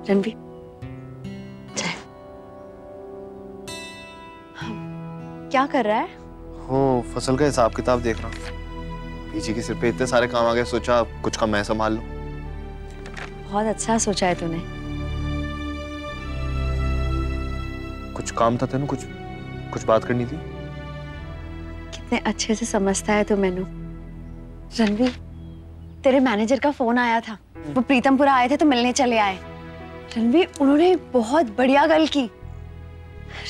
रणवीर चाय। क्या कर रहा है? हो फसल का हिसाब किताब देख रहा हूँ। पीछे के सिर पे इतने सारे काम आ गए, सोचा कुछ काम मैं संभाल लूं। बहुत अच्छा सोचा है तूने। कुछ काम था तेनू, कुछ बात करनी थी। कितने अच्छे से समझता है तू मैनू। रणवीर, तेरे मैनेजर का फोन आया था, वो प्रीतमपुरा आए थे तो मिलने चले आए। रणवीर, उन्होंने बहुत बढ़िया गल की।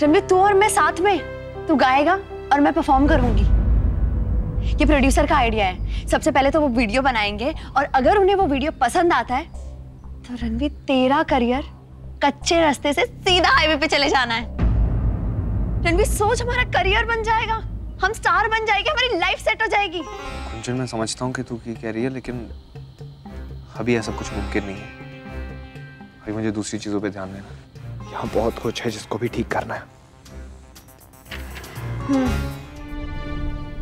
रणवीर, तू और मैं साथ में, तू गाएगा और मैं परफॉर्म करूंगी। ये प्रोड्यूसर का आइडिया है। सबसे पहले तो वो वीडियो बनाएंगे और अगर उन्हें वो वीडियो पसंद आता है तो रणवीर, तेरा करियर कच्चे रास्ते से सीधा हाईवे पे चले जाना है। रणवीर, सोच, हमारा करियर बन जाएगा, हम स्टार बन जाएंगे, हमारी लाइफ सेट हो जाएगी। कुंजन, मैं समझता हूँ कि तू क्या कह रही है, लेकिन अभी ऐसा कुछ मुमकिन नहीं है। अभी मुझे दूसरी चीजों पे ध्यान देना। यहाँ बहुत कुछ है जिसको भी ठीक करना है।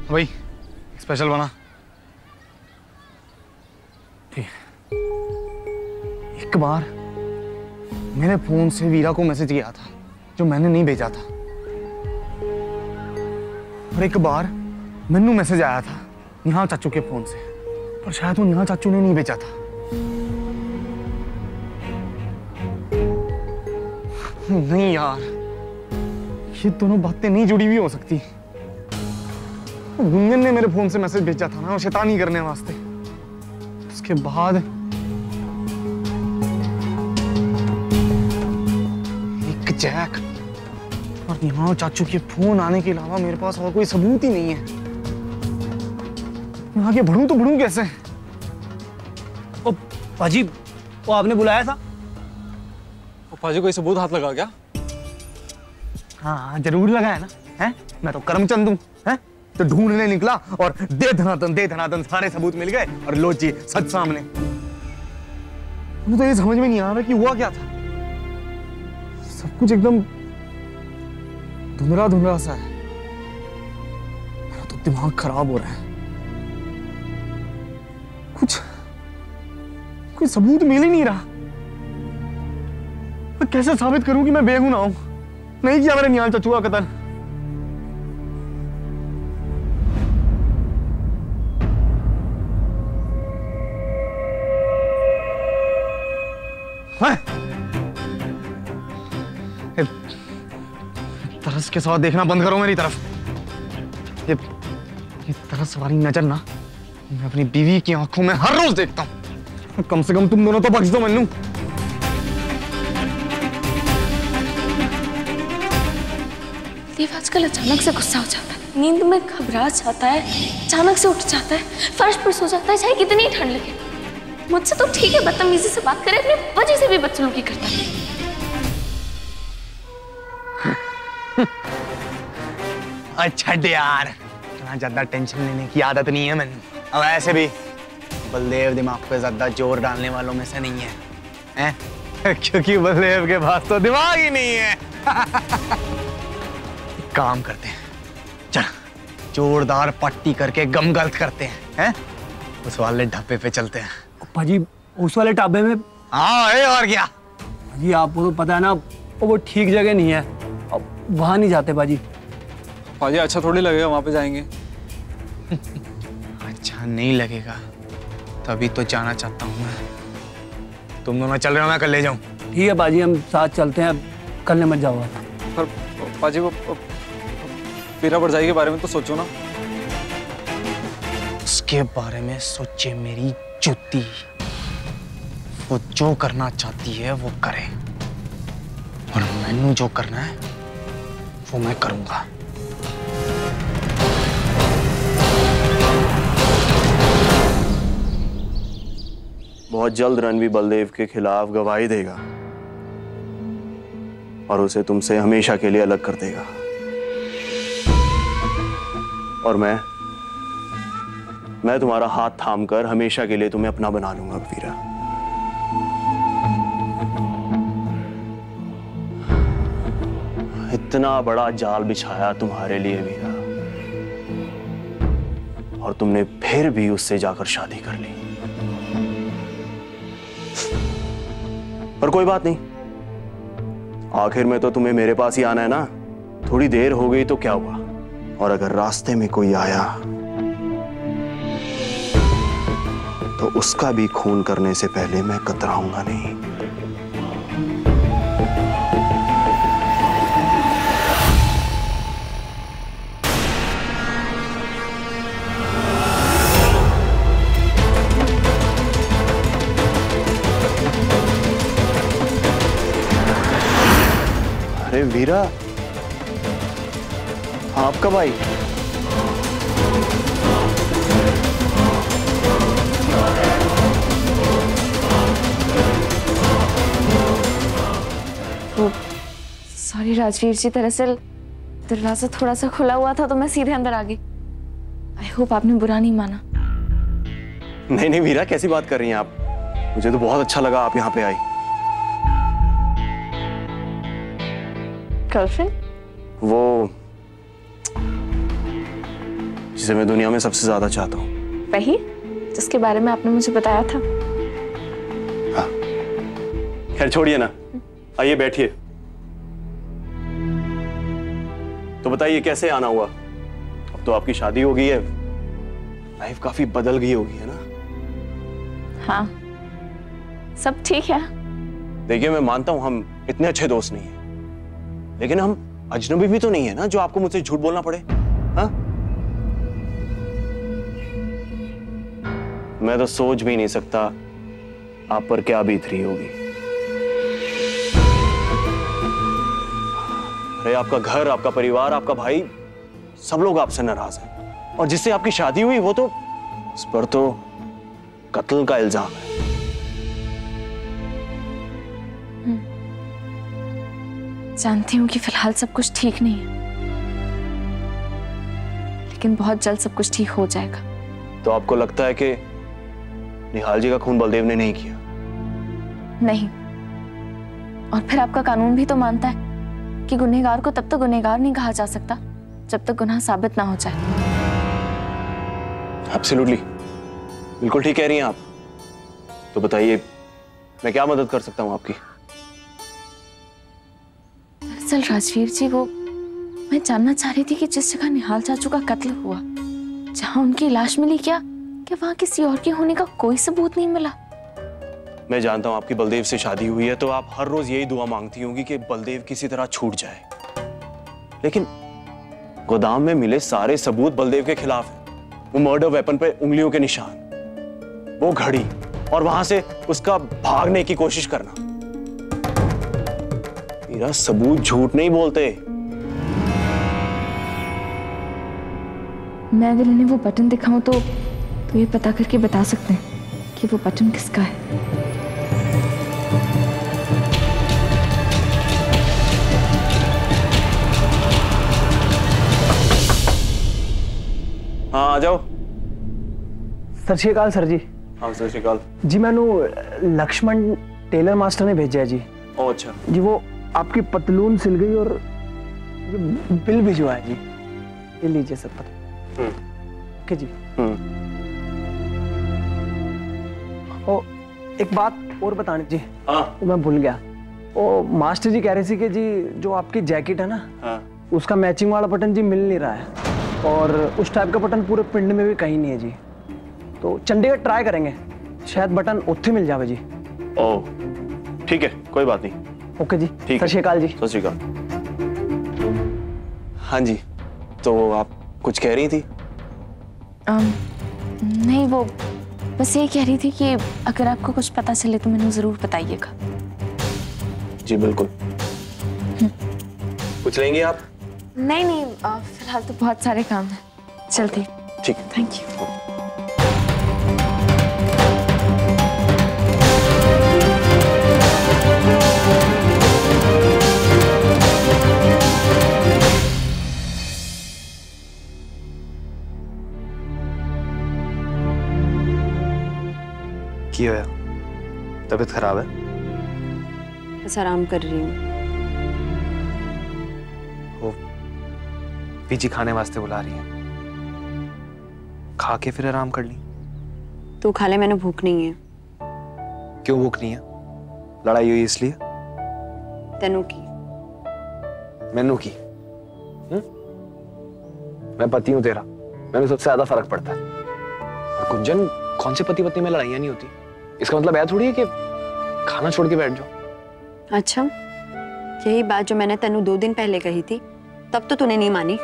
वही स्पेशल बना। ठीक। एक बार मेरे फोन से वीरा को मैसेज गया था जो मैंने नहीं भेजा था, और एक बार मैनू मैसेज आया था निहाल चाचू के फोन से, पर शायद वो निहाल चाचू ने नहीं भेजा था। नहीं यार, ये दोनों बातें नहीं जुड़ी हुई हो सकती। गुंजन ने मेरे फोन से मैसेज भेजा था ना, शैतानी करने वास्ते। उसके बाद एक जैक और निहाल चाचू के फोन आने के अलावा मेरे पास और कोई सबूत ही नहीं है। मैं आगे बढ़ूं तो बढ़ूं कैसे? ओ पाजी, वो आपने बुलाया था? ओ पाजी, कोई सबूत हाथ लगा क्या? हाँ जरूर लगा है ना, है? मैं तो करमचंद हूं, है? तो ढूंढने निकला और दे धनादन सारे सबूत मिल गए और लो जी सच सामने। मुझे तो ये समझ में नहीं आ रहा कि हुआ क्या था। सब कुछ एकदम धुंधला सा है। मेरा तो दिमाग खराब हो रहा है। कोई सबूत मिल ही नहीं रहा। मैं कैसे साबित करूं कि मैं बेगुनाह हूं? नहीं किया मैंने निहाल चाचू का कत्ल। तरस के साथ देखना बंद करो मेरी तरफ। ये तरस वाली नजर ना मैं अपनी बीवी की आंखों में हर रोज देखता हूं। कम से कम तुम दोनों तो बख्श दो मैनू। देव आजकल अचानक से गुस्सा हो जाता है, नींद में घबरा जाता है, अचानक से उठ जाता है, फर्श पर सो जाता है, चाहे कितनी ठंड लगे। मुझसे तो ठीक है बदतमीजी से बात करे, अपनी वजह से भी बदसलूकी करता है। अच्छा यार, इतना ज्यादा टेंशन लेने की आदत नहीं है मैंने। अब ऐसे भी बलदेव दिमाग पे ज्यादा जोर डालने वालों में से नहीं है, हैं? क्योंकि बलदेव के पास तो दिमाग ही नहीं है। काम करते हैं, चल जोरदार पट्टी करके गम गलत करते हैं, उस वाले ढाबे पे चलते हैं। पाजी, उस वाले ढाबे में? हाँ है, और क्या? जी आपको तो पता है ना, वो ठीक जगह नहीं है, अब वहां नहीं जाते पाजी। पाजी, अच्छा थोड़ी लगेगा वहां पे जाएंगे। अच्छा नहीं लगेगा तभी तो जाना चाहता हूँ मैं। तुम दोनों चल रहे हो, मैं कल ले जाऊं? ठीक है पाजी, हम साथ चलते हैं, कल मत जाओ। पर पाजी, वो वीरा भरजाई के बारे में तो सोचो ना। उसके बारे में सोचे मेरी जूती। वो जो करना चाहती है वो करे, और मैनू जो करना है वो मैं करूंगा। बहुत जल्द रणवीर बलदेव के खिलाफ गवाही देगा और उसे तुमसे हमेशा के लिए अलग कर देगा। और मैं तुम्हारा हाथ थामकर हमेशा के लिए तुम्हें अपना बना लूंगा वीरा। इतना बड़ा जाल बिछाया तुम्हारे लिए वीरा, और तुमने फिर भी उससे जाकर शादी कर ली। पर कोई बात नहीं, आखिर में तो तुम्हें मेरे पास ही आना है ना। थोड़ी देर हो गई तो क्या हुआ, और अगर रास्ते में कोई आया तो उसका भी खून करने से पहले मैं कतराऊंगा नहीं। अरे वीरा, आप कब आई? सॉरी राजवीर जी, दरअसल दरवाजा थोड़ा सा खुला हुआ था तो मैं सीधे अंदर आ गई। आई होप आपने बुरा नहीं माना। नहीं नहीं वीरा, कैसी बात कर रही हैं आप? मुझे तो बहुत अच्छा लगा आप यहाँ पे आई। गर्लफ्रेंड? वो जिसे मैं दुनिया में सबसे ज्यादा चाहता हूँ। वही जिसके बारे में आपने मुझे बताया था। हाँ, खैर छोड़िए ना, आइए बैठिए। तो बताइए कैसे आना हुआ? अब तो आपकी शादी हो गई है, लाइफ काफी बदल गई होगी, है ना? हाँ, सब ठीक है। देखिए मैं मानता हूं हम इतने अच्छे दोस्त नहीं हैं, लेकिन हम अजनबी भी तो नहीं है ना जो आपको मुझसे झूठ बोलना पड़े। हाँ, मैं तो सोच भी नहीं सकता आप पर क्या बीत रही होगी। अरे आपका घर, आपका परिवार, आपका भाई, सब लोग आपसे नाराज हैं, और जिससे आपकी शादी हुई वो तो, उस पर तो कत्ल का इल्जाम है। जानती हूँ कि फिलहाल सब कुछ ठीक नहीं है, लेकिन बहुत जल्द सब कुछ ठीक हो जाएगा। तो आपको लगता है कि निहाल जी का खून बलदेव ने नहीं किया? नहीं, और फिर आपका कानून भी तो मानता है कि गुनहगार को तब तक गुनहगार नहीं कहा जा सकता जब तक गुनाह साबित ना हो जाए। एब्सोल्युटली, बिल्कुल ठीक कह रही हैं आप। तो बताइए मैं क्या मदद कर सकता हूँ आपकी? दरअसल राजवीर जी, वो मैं जानना चाह रही थी कि जिस जगह निहाल चाचू का कत्ल हुआ, जहां उनकी लाश मिली, क्या वहां किसी और के होने का कोई सबूत नहीं मिला? मैं जानता हूं आपकी बलदेव से शादी हुई है, तो आप हर रोज यही दुआ मांगती होंगी कि बलदेव किसी तरह छूट जाए, लेकिन गोदाम में मिले सारे सबूत बलदेव के खिलाफ हैं। वो मर्डर वेपन पे उंगलियों के निशान, वो घड़ी, और वहां से उसका भागने की कोशिश करना। मेरा सबूत झूठ नहीं बोलते। मैं अगर इन्हें वो बटन दिखाऊं तो ये पता करके बता सकते हैं कि वो बटन किसका है। हाँ आ जाओ। सत श्री अकाल सर जी। हाँ सत श्री अकाल जी, मैनू लक्ष्मण टेलर मास्टर ने भेजा है जी। ओ अच्छा जी, वो आपकी पतलून सिल गई और बिल भिजवा है जी। ये लीजिए सर पता। ओके जी। ओ एक बात और बतानी जी। हाँ। वो मैं भूल गया। ओ मास्टर जी कह रहे थे कि जी जो आपकी जैकेट है ना, हाँ। उसका मैचिंग वाला बटन जी मिल नहीं रहा है, और उस टाइप का बटन पूरे पिंड में भी कहीं नहीं है जी। तो चंडीगढ़ ट्राई करेंगे, शायद बटन उत्थे मिल जावे जी। ओ ठीक है, कोई बात नहीं। ओके जी, ठीक सत श्री अकाल जी। सत श्री अकाल। हाँ जी, तो आप कुछ कह रही थी? नहीं, वो बस ये कह रही थी कि अगर आपको कुछ पता चले तो मैंने जरूर बताइएगा। जी बिल्कुल। कुछ लेंगे आप? नहीं नहीं, फिलहाल तो बहुत सारे काम हैं, चलती। ठीक, थैंक यू। क्या है? तबीयत खराब है? बस आराम कर रही हूँ। वो पीजी खाने वास्ते बुला रही है, खा के फिर आराम कर ली। तू खा ले, मैंने भूख नहीं है। क्यों भूख नहीं है? लड़ाई हुई इसलिए? तेनू की। मैनू की? मैं पति हूं तेरा, मैंने सबसे ज्यादा फर्क पड़ता है। और कुंजन, कौन से पति पत्नी में लड़ाइयां नहीं होती? इसका मतलब यह थोड़ी है कि खाना छोड़ के बैठ जाओ। अच्छा, यही बात जो मैंने तेनू 2 दिन पहले कही थी, तब तो तूने नहीं मानी।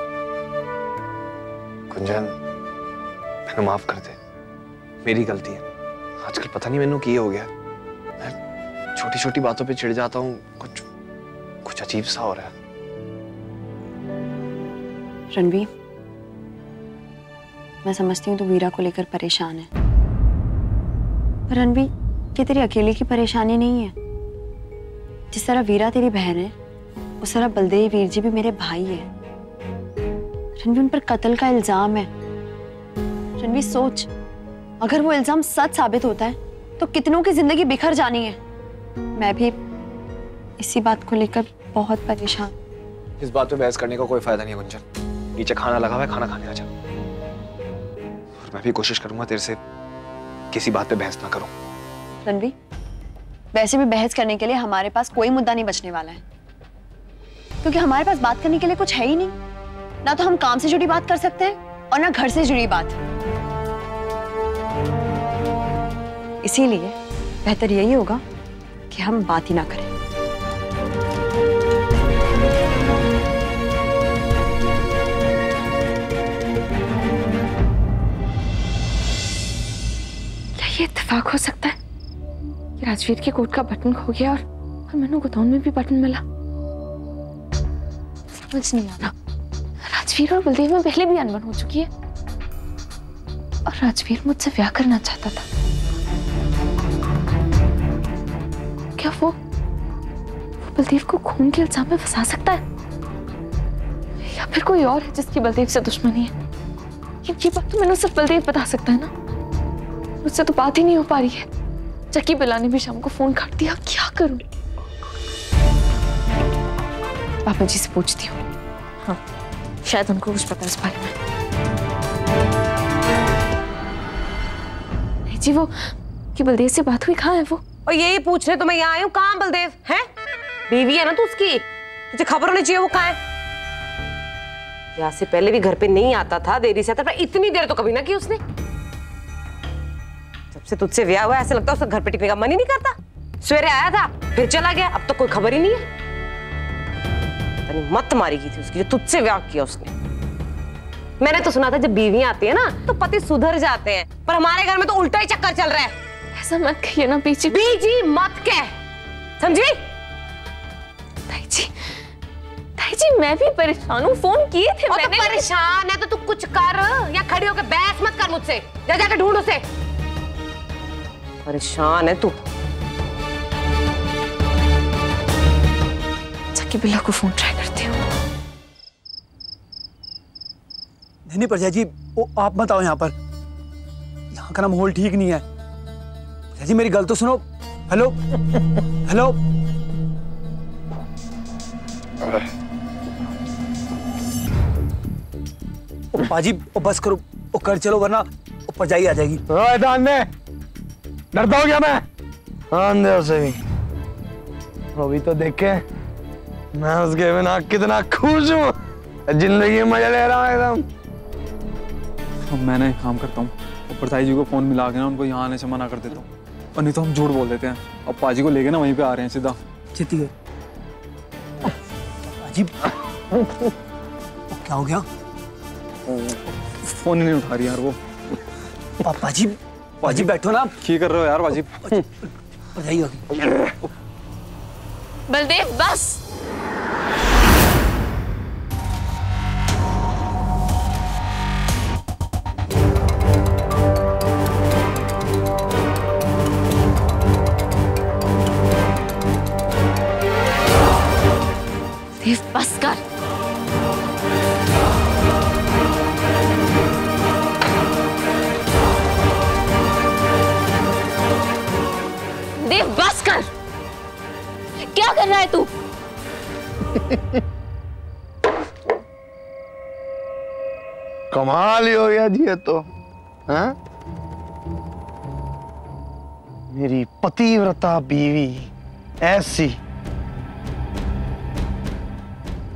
कुंजन, मैंने माफ कर दे, मेरी गलती है। आजकल पता नहीं मैनू क्या हो गया, मैं छोटी छोटी बातों पे चिढ़ जाता हूँ। कुछ अजीब सा हो रहा है। रणवीर, मैं समझती हूँ तू वीरा को लेकर परेशान है, पर रणवीर, ये तेरी अकेले की परेशानी नहीं है। जिस तरह वीरा तेरी बहन है, उस तरह बलदेव वीर जी भी मेरे भाई है। रणवीर, उन पर कत्ल का इल्जाम है। रणवीर, सोच, अगर वो इल्जाम सच साबित होता है तो कितनों की जिंदगी बिखर जानी है। मैं भी इसी बात को लेकर बहुत परेशान। इस बात पे बहस करने का कोई फायदा नहीं है कुंजन। नीचे खाना लगा हुआ है, खाना खाने आ जा। और मैं भी कोशिश करूंगा तेरे से किसी बात पे बहस ना करूं। रणवीर, वैसे भी बहस करने के लिए हमारे पास कोई मुद्दा नहीं बचने वाला है, क्योंकि हमारे पास बात करने के लिए कुछ है ही नहीं। ना तो हम काम से जुड़ी बात कर सकते हैं और ना घर से जुड़ी बात। इसीलिए बेहतर यही होगा कि हम बात ही ना करें। क्या ये इत्तेफाक हो सकता है कि राजवीर के कोट का बटन खो गया और मैंने गोदाम में भी बटन मिला? समझ नहीं आ रहा। राजवीर और बलदेव में पहले भी अनबन हो चुकी है और राजवीर मुझसे ब्याह करना चाहता था। क्या वो बलदेव को खून के इल्जाम में फंसा सकता है, या फिर कोई और है जिसकी बलदेव से दुश्मनी है? ये बात तो मैंने सिर्फ बलदेव बता सकता है ना। मुझसे तो बात ही नहीं हो पा रही है। चक्की बिला ने भी शाम को फोन काट दिया। क्या करूं? पापा जी से पूछती हूँ। हाँ, शायद उनको कुछ पता है इस बारे में। नहीं जी, वो कि बलदेव से बात हुई, कहाँ है वो? और यही पूछने तो मैं यहाँ आई हूँ। कहाँ बलदेव है? बीवी है ना तू उसकी, तुझे खबर होनी चाहिए वो कहाँ है। ब्याह से पहले भी घर पे नहीं आता था, देरी से आता था। इतनी देर तो कभी ना की उसने। जब से तुझसे ब्याह हुआ ऐसा लगता है उसका घर पे टिकने का मन ही नहीं करता। सवेरे आया था फिर चला गया, अब तो कोई खबर ही नहीं है। मत मारी की थी उसकी जो तुझसे ब्याह किया उसने। मैंने तो सुना था जब बीवियां आती है ना तो पति सुधर जाते हैं, पर हमारे घर में तो उल्टा ही चक्कर चल रहा है। ऐसा मत कहिए ना बीजी। बीजी मत कह, समझी? ताई जी, मैं भी परेशान हूँ। फोन किए थे मैंने। तो परेशान है तो तू कुछ कर, या खड़ी होकर बहस मत कर मुझसे। जा जाकर ढूंढ उसे। परेशान है तू। चक्की बिल्ला को फोन ट्राई करती हूँ। नहीं प्रजा जी, वो आप मत आओ यहाँ पर। यहाँ का ना माहौल ठीक नहीं है। प्रजा जी मेरी गल तो सुनो। Hello hello. ओ पाजी, ओ बस करो, ओ कर चलो वरना ऊपर जाई आ जाएगी। ओए दान दे, डरता हो गया मैं? आंधे उसे भी। अभी तो देखे मैं उसके बिना कितना खुश हूँ, जिंदगी में मजा ले रहा हूँ एकदम। अब मैंने एक काम करता हूँ, ऊपर ताई जी को फोन मिला के ना उनको यहाँ आने से मना कर देता हूँ, और नहीं तो हम झूठ बोल देते हैं। अब पाजी को लेके ना वहीं पे आ रहे हैं सीधा। ठीक है। अजीब, क्या हो गया? फोन ही नहीं उठा रही यार वो। पाजी, पाजी बैठो ना। क्या कर रहे हो यार पाजी? बलदेव बस। देव बस कर। देव बस कर। क्या कर रहा है तू? कमाल ही हो गया जी ये तो। हाँ? मेरी पतिव्रता बीवी ऐसी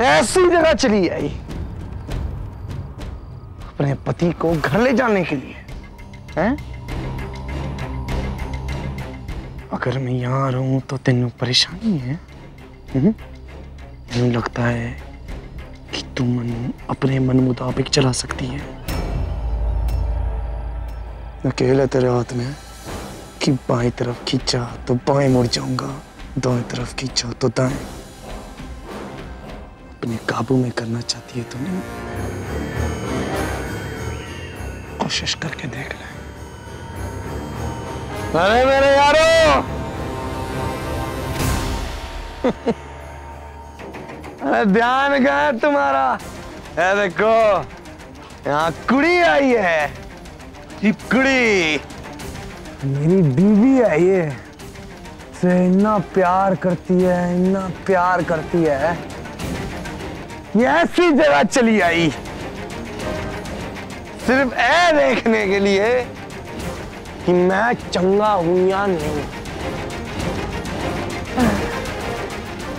ऐसी जगह चली आई अपने पति को घर ले जाने के लिए, हैं? अगर मैं यहां रहूं तो तेनू परेशानी है? तेनू लगता है कि तू मनु अपने मन मुताबिक चला सकती है? अकेले तेरे हाथ में कि बाएं तरफ खींचा तो बाएं मुड़ जाऊंगा, दाएं तरफ खींचा तो दाएं। अपने काबू में करना चाहती है तूने? कोशिश करके देख ले। अरे मेरे यारो, अरे ध्यान कहाँ है तुम्हारा? ये देखो यहाँ कुड़ी आई है, ये कुड़ी मेरी बीवी है। ये से इतना प्यार करती है, इतना प्यार करती है। ये ऐसी जगह चली आई सिर्फ ऐ देखने के लिए कि मैं चंगा हूं या नहीं।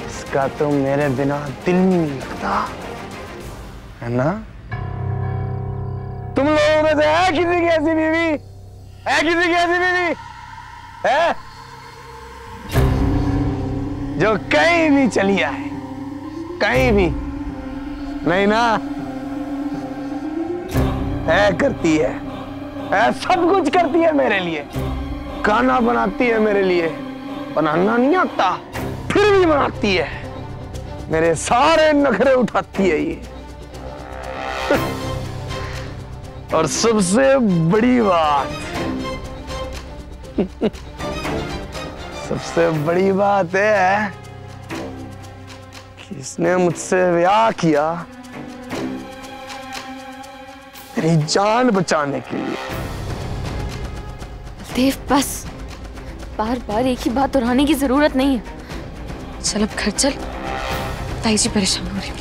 इसका तो मेरे बिना दिल नहीं लगता, है ना? तुम लोगों में से है किसी की ऐसी बीवी? है किसी की ऐसी बीवी? है जो कहीं भी चली आए? कहीं भी नहीं ना? है करती है, सब कुछ करती है मेरे लिए। खाना बनाती है मेरे लिए, बनाना नहीं आता फिर भी बनाती है। मेरे सारे नखरे उठाती है ये। और सबसे बड़ी बात सबसे बड़ी बात है कि इसने मुझसे ब्याह किया तेरी जान बचाने के लिए। देव बस, बार बार एक ही बात दोहराने की जरूरत नहीं है। चल अब घर चल, ताई जी परेशान हो रही है।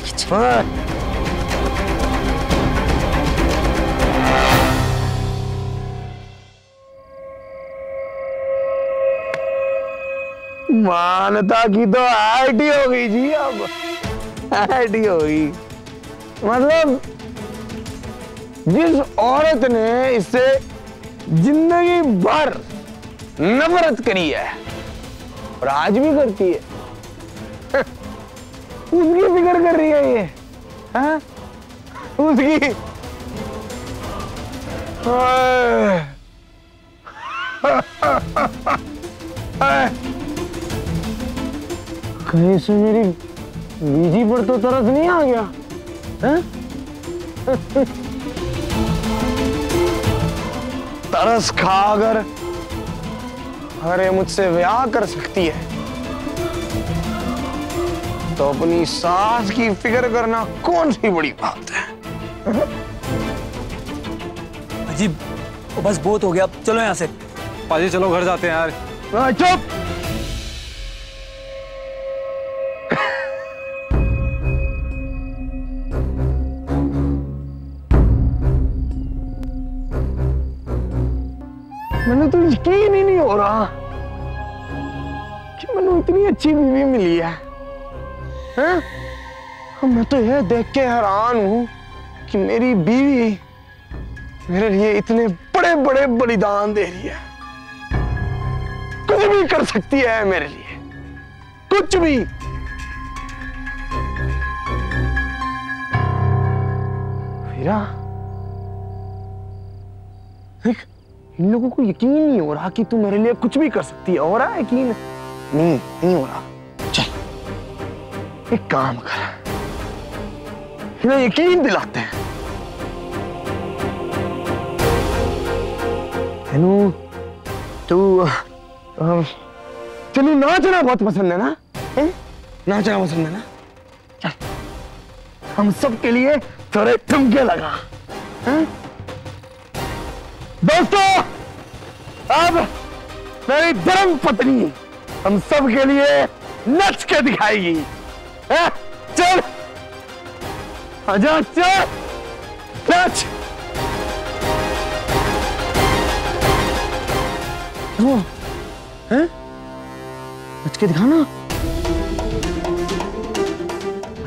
मानता की तो आईटी हो गई जी, अब आईटी हो गई। मतलब जिस औरत ने इससे जिंदगी भर नफरत करी है और आज भी करती है, उसकी फिक्र कर रही है ये, हाँ? उसकी कहीं से मेरी बीजी पर तो तरस नहीं आ गया, है? तरस खा अगर मुझसे ब्याह कर सकती है तो अपनी सास की फिक्र करना कौन सी बड़ी बात है? अजीब, बस बहुत हो गया, चलो यहाँ से। पाजी चलो घर जाते हैं यार। चुप। मैंने तो यकीन ही नहीं हो रहा कि मैंने इतनी अच्छी बीवी मिली है, हैं? मैं तो यह देख के हैरान हूं कि मेरी बीवी मेरे लिए इतने बड़े बड़े बलिदान दे रही है। कुछ भी कर सकती है मेरे लिए, कुछ भी। हीरा, देख, इन लोगों को यकीन नहीं हो रहा कि तू मेरे लिए कुछ भी कर सकती है। हो रहा है यकीन? नहीं हो रहा। चल एक काम कर, इन्हें यकीन दिलाते हैं। तू नाचना बहुत पसंद है ना? नाचना पसंद है ना? चल हम सब के लिए थोड़े ठुमके लगा। दोस्तों, अब मेरी धर्म पत्नी हम सब के लिए नच के दिखाएगी। चल आजा, चल नच। के दिखाना।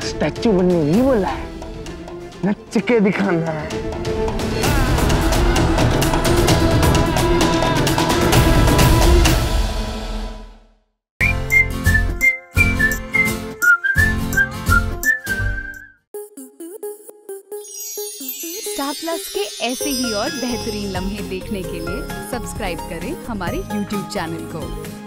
स्टैचू बनने नहीं बोला है, नच के दिखाना है। स्टार प्लस के ऐसे ही और बेहतरीन लम्हे देखने के लिए सब्सक्राइब करें हमारे YouTube चैनल को।